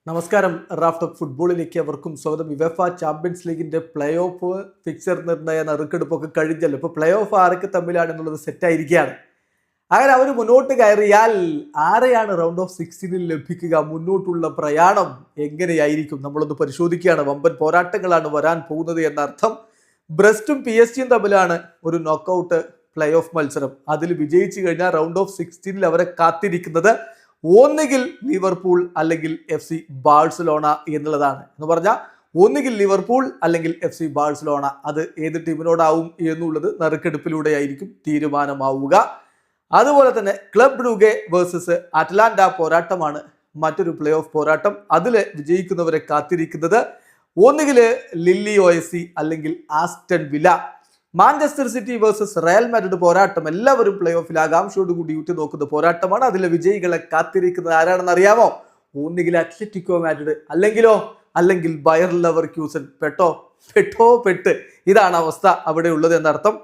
നമസ്കാരം. Raft of ഫുട്ബോളിലേക്ക് അവർക്കും സ്വാഗതം. യുവേഫ ചാമ്പ്യൻസ് ലീഗിന്റെ പ്ലേ ഓഫ് ഫിക്സർ നിർണയ നറുക്കെടുപ്പൊക്കെ കഴിഞ്ഞല്ലോ. ഇപ്പോൾ പ്ലേ ഓഫ് ആരൊക്കെ തമ്മിലാണെന്നുള്ളത് സെറ്റായിരിക്കുകയാണ്. അങ്ങനെ അവർ മുന്നോട്ട് കയറിയാൽ ആരെയാണ് റൗണ്ട് ഓഫ് 16 ലഭിക്കുക? മുന്നോട്ടുള്ള പ്രയാണം എങ്ങനെയായിരിക്കും? നമ്മളൊന്ന് പരിശോധിക്കുകയാണ്. വമ്പൻ പോരാട്ടങ്ങളാണ് വരാൻ പോകുന്നത് എന്നർത്ഥം. ബ്രസ്റ്റും PSG തമ്മിലാണ് ഒരു നോക്കൌട്ട് പ്ലേ ഓഫ് മത്സരം. അതിൽ വിജയിച്ചു കഴിഞ്ഞാൽ റൗണ്ട് ഓഫ് 16 അവരെ കാത്തിരിക്കുന്നത് ഒന്നുകിൽ ലിവർപൂൾ അല്ലെങ്കിൽ FC ബാഴ്സലോണ എന്നുള്ളതാണ്. എന്ന് പറഞ്ഞാൽ ഒന്നുകിൽ ലിവർപൂൾ അല്ലെങ്കിൽ FC ബാഴ്സലോണ. അത് ഏത് ടീമിനോടാവും എന്നുള്ളത് നറുക്കെടുപ്പിലൂടെ ആയിരിക്കും തീരുമാനമാവുക. അതുപോലെ തന്നെ ക്ലബ് ബ്രൂഗെ വേഴ്സസ് അറ്റ്ലാന്റ പോരാട്ടമാണ് മറ്റൊരു പ്ലേ ഓഫ് പോരാട്ടം. അതിൽ വിജയിക്കുന്നവരെ കാത്തിരിക്കുന്നത് ഒന്നുകിൽ ലില്ലി OSC അല്ലെങ്കിൽ ആസ്റ്റൺ വില. Manchester city versus Real Madrid പോരാട്ടം എല്ലാവരും പ്ലേ ഓഫിൽ ആകാംക്ഷയോട് കൂടി ഉറ്റുനോക്കുന്ന പോരാട്ടമാണ്. അതിലെ വിജയികളെ കാത്തിരിക്കുന്നത് ആരാണെന്ന് അറിയാമോ? ഒന്നുകിൽ അത്ലറ്റിക്കോ മാഡ്രിഡ് അല്ലെങ്കിൽ ബയർ ലെവർക്യൂസൻ. പെട്ട് ഇതാണ് അവസ്ഥ അവിടെ ഉള്ളത് എന്നർത്ഥം.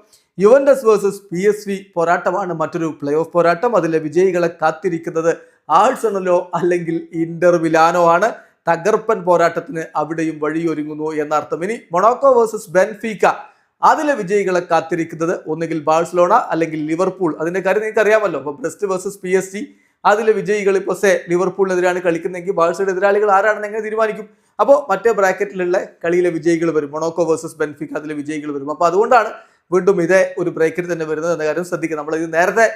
യുവന്റസ് വേഴ്സസ് PSV പോരാട്ടമാണ് മറ്റൊരു പ്ലേ ഓഫ് പോരാട്ടം. അതിലെ വിജയികളെ കാത്തിരിക്കുന്നത് ആഴ്സണലോ അല്ലെങ്കിൽ ഇന്റർ മിലാനോ ആണ്. തകർപ്പൻ പോരാട്ടത്തിന് അവിടെയും വഴിയൊരുങ്ങുന്നു എന്നർത്ഥം. ഇനി മൊണാക്കോ വേഴ്സസ് ബെൻഫീക്ക, അതിലെ വിജയികളെ കാത്തിരിക്കുന്നത് ഒന്നുകിൽ ബാഴ്സലോണ അല്ലെങ്കിൽ ലിവർപൂൾ. അതിന്റെ കാര്യം നിങ്ങൾക്ക് അറിയാമല്ലോ. അപ്പൊ ബ്രസ്റ്റ് വേഴ്സസ് PSG, അതിലെ വിജയികൾ ഇപ്പോൾ ലിവർപൂളിനെതിരാണ് കളിക്കുന്നതെങ്കിൽ ബാഴ്സയുടെ എതിരാളികൾ ആരാണെന്ന് എങ്ങനെ തീരുമാനിക്കും? അപ്പോൾ മറ്റേ ബ്രാക്കറ്റിലുള്ള കളിയിലെ വിജയികൾ വരും. മൊണാക്കോ വേഴ്സസ് ബെൻഫിക്ക, അതിലെ വിജയികൾ വരും. അപ്പോൾ അതുകൊണ്ടാണ് വീണ്ടും ഇതേ ഒരു ബ്രാക്കറ്റ് തന്നെ വരുന്നത് എന്ന കാര്യം ശ്രദ്ധിക്കുക. നമ്മൾ ഇത് നേരത്തെ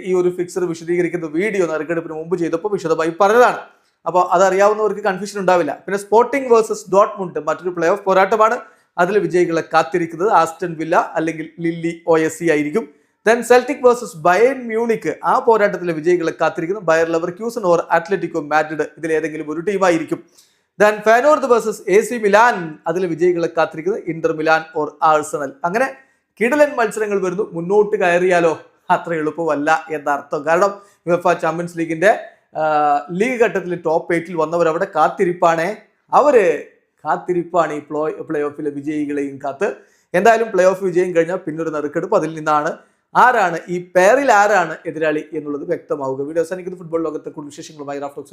ഈ ഒരു ഫിക്സർ വിശദീകരിക്കുന്ന വീഡിയോ നറുക്കെടുപ്പിന് മുമ്പ് ചെയ്തപ്പോൾ വിശദമായി പറഞ്ഞതാണ്. അപ്പോൾ അതറിയാവുന്നവർക്ക് കൺഫ്യൂഷൻ ഉണ്ടാവില്ല. പിന്നെ സ്പോർട്ടിംഗ് വേഴ്സസ് ഡോട്ട്മുണ്ട് മറ്റൊരു പ്ലേ ഓഫ് പോരാട്ടമാണ്. അതിലെ വിജയികളെ കാത്തിരിക്കുന്നത് ആസ്റ്റൺ വില്ല അല്ലെങ്കിൽ ലില്ലി OSC ആയിരിക്കും. Then Celtic versus Bayern Munich, ആ പോരാട്ടത്തിലെ വിജയികളെ കാത്തിരിക്കുന്നത് buyer Leverkusen or Atletico Madrid, ഇതിലേതെങ്കിലും ഒരു ടീമായിരിക്കും. ദെൻ ഫെനോർഡ് വേഴ്സസ് AC മിലാൻ, അതിലെ വിജയികളെ കാത്തിരിക്കുന്നത് ഇന്റർ മിലാൻ ഓർ ആഴ്സണൽ. അങ്ങനെ കിടിലൻ മത്സരങ്ങൾ വരുന്നു. മുന്നോട്ട് കയറിയാലോ അത്ര എളുപ്പമല്ല എന്നർത്ഥം. കാരണം യുവേഫ ചാമ്പ്യൻസ് ലീഗിന്റെ ലീഗ് ഘട്ടത്തിൽ ടോപ്പ് 8 വന്നവർ അവിടെ കാത്തിരിപ്പാണ്. ഈ പ്ലേ ഓഫിലെ വിജയികളെയും കാത്ത്. എന്തായാലും പ്ലേ ഓഫ് വിജയം കഴിഞ്ഞാൽ പിന്നൊരു നറുക്കെടുപ്പ്. അതിൽ നിന്നാണ് ഈ പേരിൽ ആരാണ് എതിരാളി എന്നുള്ളത് വ്യക്തമാവുക. വീഡിയോ അവസാനിക്കുന്ന ഫുട്ബോൾ ലോകത്തെ കൂടുതൽ വിശേഷങ്ങളുമായി റാഫ്റ്റ് ഓഫ്